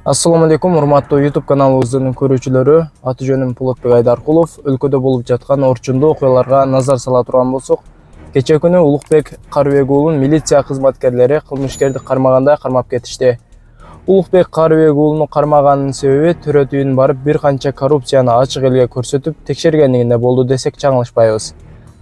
Assalamu alaikum, урматтуу YouTube каналыбыздын көрүүчүлөрү. Аты жөнүм Пулатбек Айдаркулов. Өлкөдө болуп жаткан орчундуу окуяларга назар сала турган болсок, кечээ күнү Улукбек Карыбек уулун милиция кызматкерлери кылмышкерди кармагандай кармап кетишти. Улукбек Карыбек уулуну кармаганын себеби төрөт үйүнүн барып бир канча коррупцияны ачык элге көрсөтүп текшергендигинде болду десек чаңылышпайбыз.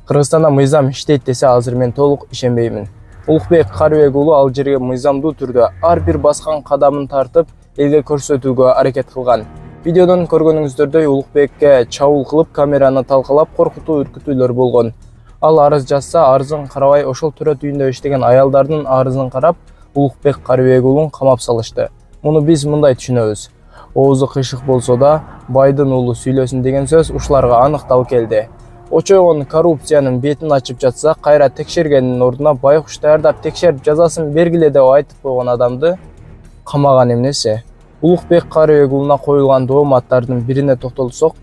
Кыргызстанда мыйзам иштейт десе азыр мен толук ишенбеймин. Улукбек Карыбек уулу ал жерге мыйзамдуу түрдө ар бир баскан кадамын тартып элге көрсөтүүгө аракет кылган. Видеодон көргөнүңүздөрдөй Улукбекке чабуул кылып, камераны талкалап коркутуу үркүтүүлөр болгон. Ал арыз жазса, арызын карабай ошол төрөт үйүндө иштеген аялдардын арызын карап, Улукбек Карыбек уулун камап салышты. Муну биз мындай түшүнөбүз. Оозу кыйшык болсо да, байдын уулу сүйлөсүн деген сөз ушуларга аныкталып келди. Очойгон коррупциянын бетин ачып жатса, кайра текшергендин ордуна байкуш даярдап текшерип жазасын бергиле деп айтып койгон адамды камаган эмнесе? Улукбек Карыбек уулуна коюлган дооматтардын бирине токтолсок,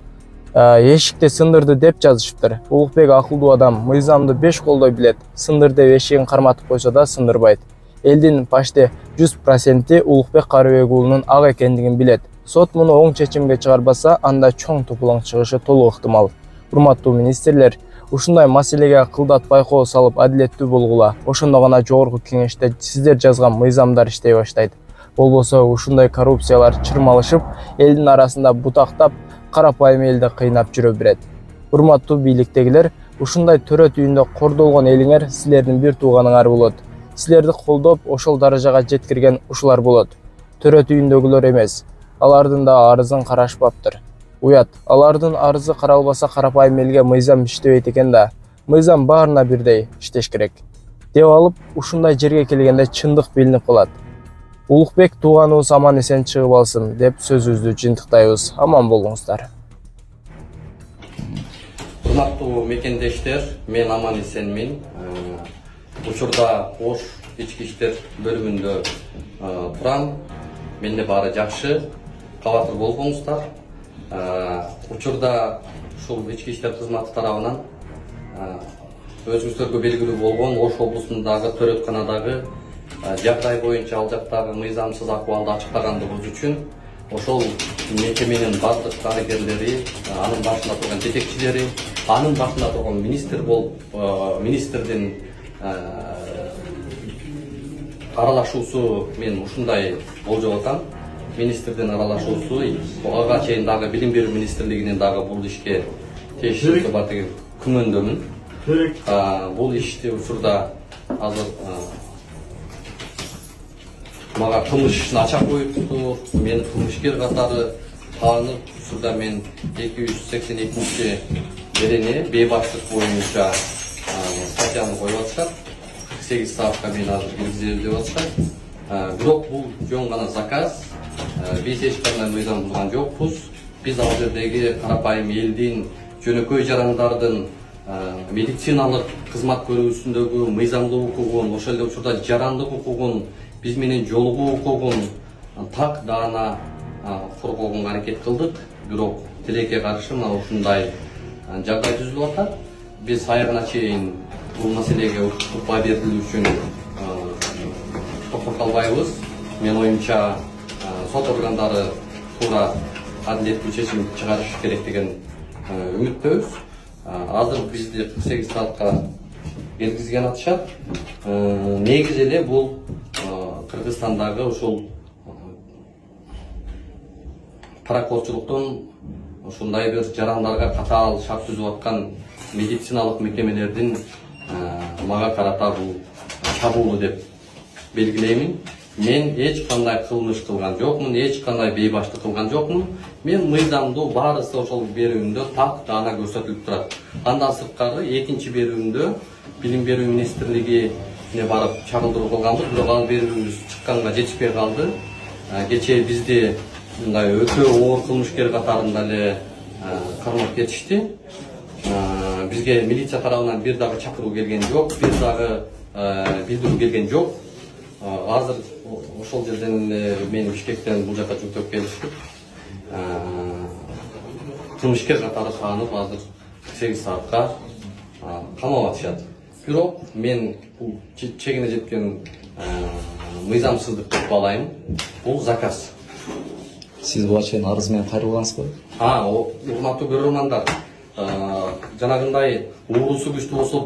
эшикти сындырды деп жазышыптыр. Улукбек акылдуу адам, мыйзамды 5 колдой билет. Сындыр деп эшигин карматып койсо да сындырбайт. Элдин почти 100% Улукбек Карыбек уулунун ак экендигин билет. Сот муну оң чечимге чыгарбаса, анда чоң тупулаң чыгышы толук ыктымал. Урматтуу министрлер, ушундай маселеге кылдат байкоо салып адилеттүү болгула. Ошондо гана жогорку кеңеште сиздер жазган мыйзамдар иштей баштайт. Болбосо ушундай коррупциялар чырмалышып, элдин арасында бутактап, карапайым элди кыйнап жүрө берет. Урматтуу бийликтегилер, ушундай төрөт үйүндө кордолгон элиңер силердин бир тууганыңар болот. Силерди колдоп, ошол даражага жеткирген ушулар болот. Төрөт үйүндөгүлөр эмес. Алардын да арызын карашпаптыр. Уят, алардын арызы каралбаса карапайым элге мыйзам иштебейт экен да. Мыйзам баарына бирдей иштеш керек. Деп алып, ушундай жерге келгенде чындык билинип калат. Улукбек тууганыбыз аман эсен чыгып алсын деп сөзүбүздү жыйынтыктайбыз. Аман болуңуздар. Урматтуу мекендештер, мен аман эсенмин. Учурда Ош ички иштер бөлүмүндө турам. Менде баары жакшы. Кабатыр болбоңуздар. Учурда ушул ички иштер кызматы тарабынан өзүңүздөргө белгилүү болгон Ош облусундагы төрөтканадагы жагдай боюнча ал жактагы мыйзамсыз акыбалды ачыктагандыгыбыз үчүн ошол мекеменин бардык дарыгерлери, анын башында турган жетекчилери, анын башында турган министр болуп, министрдин аралашуусу мен ушундай болжоп атам. Министрдин аралашуусу, ага чейин дагы Билим берүү министрлигинин дагы бул ишке тийиштүү бар деген күмөндөмүн. Бул ишти учурда азыр мага кылмыш ача коюптур. Мен кылмышкер катары таанып, учурда мен 282 берене бейбаштык боюнча статьяны коюп атышат. 48 саатка мен азыр киргизебиз деп атышат. Бирок бул жөн гана заказ. Биз эч кандай мыйзам бузган жокпуз. Биз ал жердеги карапайым элдин, жөнөкөй жарандардын медициналык кызмат көрүүсүндөгү мыйзамдуу укугун, ошол эле учурда жарандык укугун, биз менен жолугуу укугун так даана коргоого аракет кылдык. Бирок тилекке каршы мына ушундай жагдай түзүлүп атат. Биз аягына чейин бул маселеге укпа берилүү үчүн токтоп калбайбыз. Менин оюмча сот органдары туура адилеттүү чечим чыгарыш керек деген үмүттөбүз. Азыр бизди 48 саатка киргизген атышат. Негизи эле бул Кыргызстандагы ушул паракорчулуктун ушундай бир жарандарга катаал шарт түзүп аткан медициналык мекемелердин мага карата бул чабуулу деп белгилеймин. Мен эч кандай кылмыш кылган жокмун, эч кандай бейбаштык кылган жокмун. Мен мыйзамдуу баарысы ошол берүүмдө так даана көрсөтүлүп турат. Андан сырткары экинчи берүүмдө Билим берүү министрлигине барып чагылдыруу кылганбыз, бирок ал берүүбүз чыкканга жетишпей калды. Кечээ бизди мындай өтө оор кылмышкер катарында эле кармап кетишти. Бизге милиция тарабынан бир дагы чакыруу келген жок, бир дагы билдирүү келген жок. Азыр ошол жерден мен Бишкектен бул жака жүктөп келишип, кылмышкер катары таанып азыр 8 саатка камап атышат. Бирок мен бул чегине жеткен мыйзамсыздык деп баалайм. Бул заказ. Сиз буга чейин арыз менен кайрылгансызбы? Урматтуу көрөрмандар, жанагындай уурусу күчтүү болсо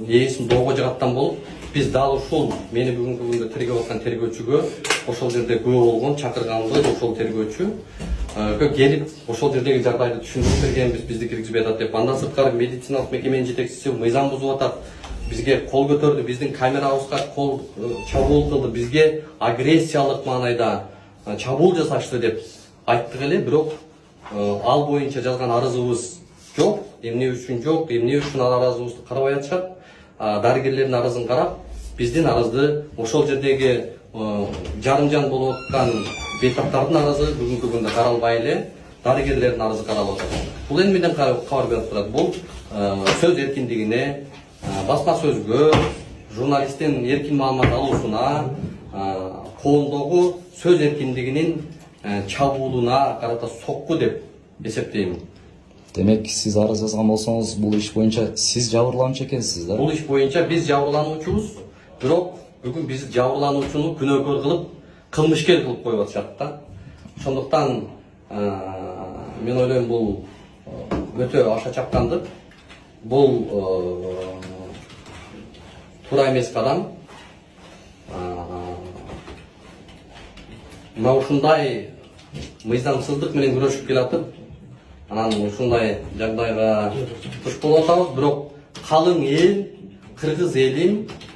ээсин доого жыгаттан болуп, биз дал ушул мени бүгүнкү күндө тергеп аткан тергөөчүгө ошол жерде күбө болгон чакырганбыз, ошол тергөөчү келип ошол жердеги жагдайды түшүндүрүп бергенбиз, бизди киргизбей атат деп. Андан сырткары медициналык мекеменин жетекчиси мыйзам бузуп атат, бизге кол көтөрдү, биздин камерабызга кол чабуул кылды, бизге агрессиялык маанайда чабуул жасашты деп айттык эле, бирок ал боюнча жазган арызыбыз жок. Эмне үчүн жок, эмне үчүн ал арызыбызды карабай атышат? Дарыгерлердин арызын карап, биздин арызды ошол жердеги жарымжан болуп аткан бейтаптардын арызы бүгүнкү күндө каралбай эле, дарыгерлердин арызы каралып атат. Бул эмнеден кабар берип турат? Бул сөз эркиндигине, басма сөзгө, журналисттин эркин маалымат алуусуна, коомдогу сөз эркиндигинин чабуулуна карата сокку деп эсептейм. Демек, сиз арыз жазган болсоңуз, бул иш боюнча сиз жабырлануучу экенсиз да? Бул иш боюнча биз жабырлануучубуз, бирок бүгүн биз жабырлануучуну күнөөкөр кылып, кылмышкер кылып коюп атышат да. Ошондуктан мен ойлойм, бул өтө аша чапкандык. Бул туура эмес кадам. Мына ушундай мыйзамсыздык менен күрөшүп келатып, анан ушундай жагдайга туш болуп атабыз. Бирок калың эл, кыргыз элин